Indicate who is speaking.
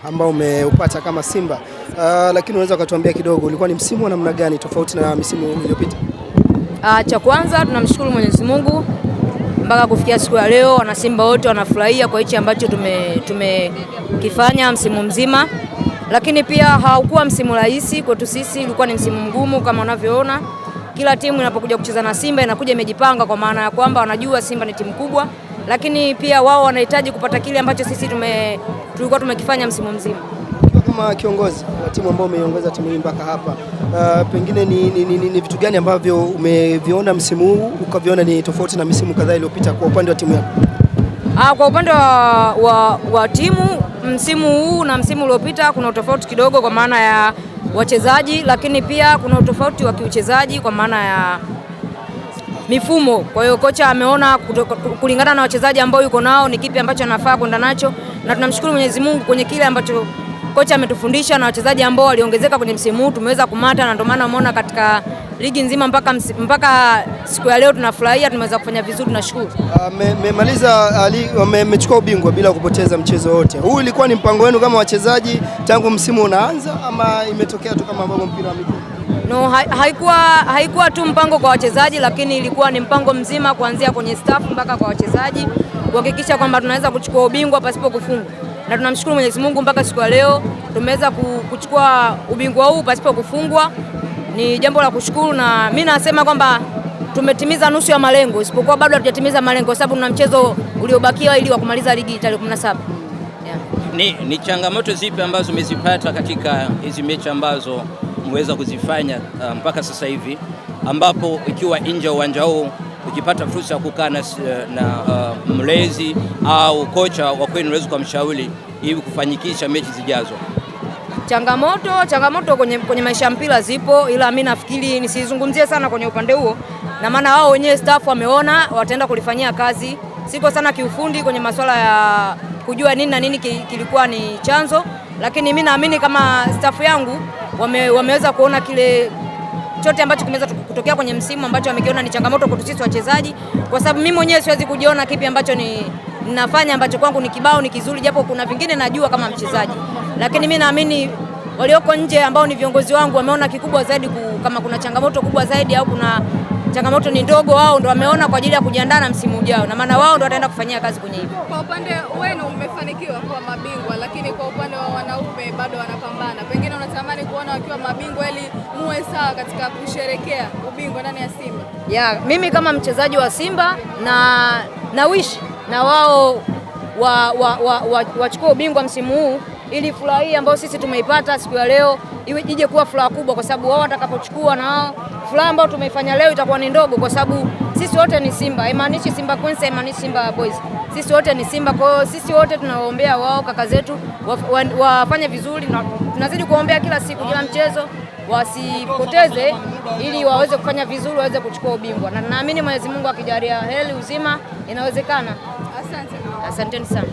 Speaker 1: ambao umeupata kama Simba, lakini unaweza ukatuambia kidogo ulikuwa ni msimu wa namna gani tofauti na misimu iliyopita?
Speaker 2: Cha kwanza tunamshukuru Mwenyezi Mungu mpaka kufikia siku ya leo, wana Simba wote wanafurahia kwa hichi ambacho tumekifanya msimu mzima, lakini pia haukuwa msimu rahisi kwetu sisi, ulikuwa ni msimu mgumu kama unavyoona. Kila timu inapokuja kucheza na Simba inakuja imejipanga, kwa maana ya kwamba wanajua Simba ni timu kubwa, lakini pia wao wanahitaji kupata kile ambacho sisi tulikuwa tumekifanya msimu mzima.
Speaker 1: Kama kiongozi wa timu ambao umeiongoza timu hii mpaka hapa, pengine ni vitu gani ambavyo umeviona msimu huu ukaviona ni tofauti na misimu kadhaa iliyopita kwa upande wa timu yako?
Speaker 2: Kwa upande wa timu, msimu huu na msimu uliopita kuna utofauti kidogo kwa maana ya wachezaji, lakini pia kuna utofauti wa kiuchezaji kwa maana ya mifumo. Kwa hiyo kocha ameona kulingana na wachezaji ambao yuko nao ni kipi ambacho anafaa kwenda nacho, na tunamshukuru Mwenyezi Mungu kwenye kile ambacho kocha ametufundisha, na wachezaji ambao waliongezeka kwenye msimu huu tumeweza kumata, na ndio maana umeona katika ligi nzima mpaka siku ya leo tunafurahia, tumeweza kufanya vizuri, tunashukuru.
Speaker 1: Mmechukua ubingwa bila kupoteza mchezo wote. Huu ilikuwa ni mpango wenu kama wachezaji tangu msimu unaanza, ama imetokea tu kama ambavyo mpira wa miguu?
Speaker 2: No, haikuwa tu mpango kwa wachezaji, lakini ilikuwa ni mpango mzima kuanzia kwenye staff mpaka kwa wachezaji kuhakikisha kwamba tunaweza kuchukua ubingwa pasipo kufungwa. Na tunamshukuru Mwenyezi Mungu mpaka siku ya leo tumeweza kuchukua ubingwa huu pasipo kufungwa. Ni jambo la kushukuru, na mimi nasema kwamba tumetimiza nusu ya malengo, isipokuwa bado hatujatimiza malengo kwa sababu tuna mchezo uliobakia ili wa kumaliza ligi tarehe 17.
Speaker 3: Yeah. Ni changamoto zipi ambazo umezipata katika hizi mechi ambazo umeweza kuzifanya mpaka sasa hivi, ambapo ikiwa nje uwanja huu ukipata fursa ya kukaa na mlezi au kocha wa kwenu unaweza kumshauri ili kufanyikisha mechi zijazo?
Speaker 2: Changamoto kwenye maisha ya mpira zipo, ila mimi nafikiri nisizungumzie sana kwenye upande huo, na maana wao wenyewe staff wameona wataenda kulifanyia kazi. Siko sana kiufundi kwenye masuala ya kujua nini na nini kilikuwa ni chanzo, lakini mimi naamini kama staff yangu wameweza kuona kile chote ambacho kimeweza kutokea kwenye msimu ambacho wamekiona ni changamoto kwa sisi wachezaji, kwa sababu mimi mwenyewe siwezi kujiona kipi ambacho ninafanya ambacho kwangu ni kibao ni kizuri, japo kuna vingine najua kama mchezaji, lakini mimi naamini walioko nje ambao ni viongozi wangu wameona kikubwa zaidi, kama kuna changamoto kubwa zaidi au kuna changamoto ni ndogo, wao ndo wameona kwa ajili ya kujiandaa na msimu ujao, na maana wao ndo wataenda kufanyia kazi kwenye hivyo.
Speaker 4: Kwa upande wenu mmefanikiwa kuwa mabingwa, lakini kwa upande wa wanaume bado wanapambana. Pengine unatamani kuona wakiwa mabingwa ili muwe sawa katika kusherekea ubingwa ndani ya Simba?
Speaker 2: Mimi kama mchezaji wa Simba na wish na wao wachukue ubingwa msimu huu, ili furaha hii ambayo sisi tumeipata siku ya leo ije kuwa furaha kubwa, kwa sababu wao watakapochukua na wao furaha ambayo tumeifanya leo itakuwa ni ndogo, kwa sababu sisi wote ni Simba. Haimaanishi Simba Queens, haimaanishi Simba Boys. Sisi wote ni Simba, kwa hiyo sisi wote tunawaombea wao kaka zetu wafanye vizuri, na tunazidi kuombea kila siku, kila mchezo wasipoteze, ili waweze kufanya vizuri, waweze kuchukua ubingwa, na naamini Mwenyezi Mungu akijalia heri uzima inawezekana.
Speaker 4: Asante.
Speaker 2: Asanteni sana.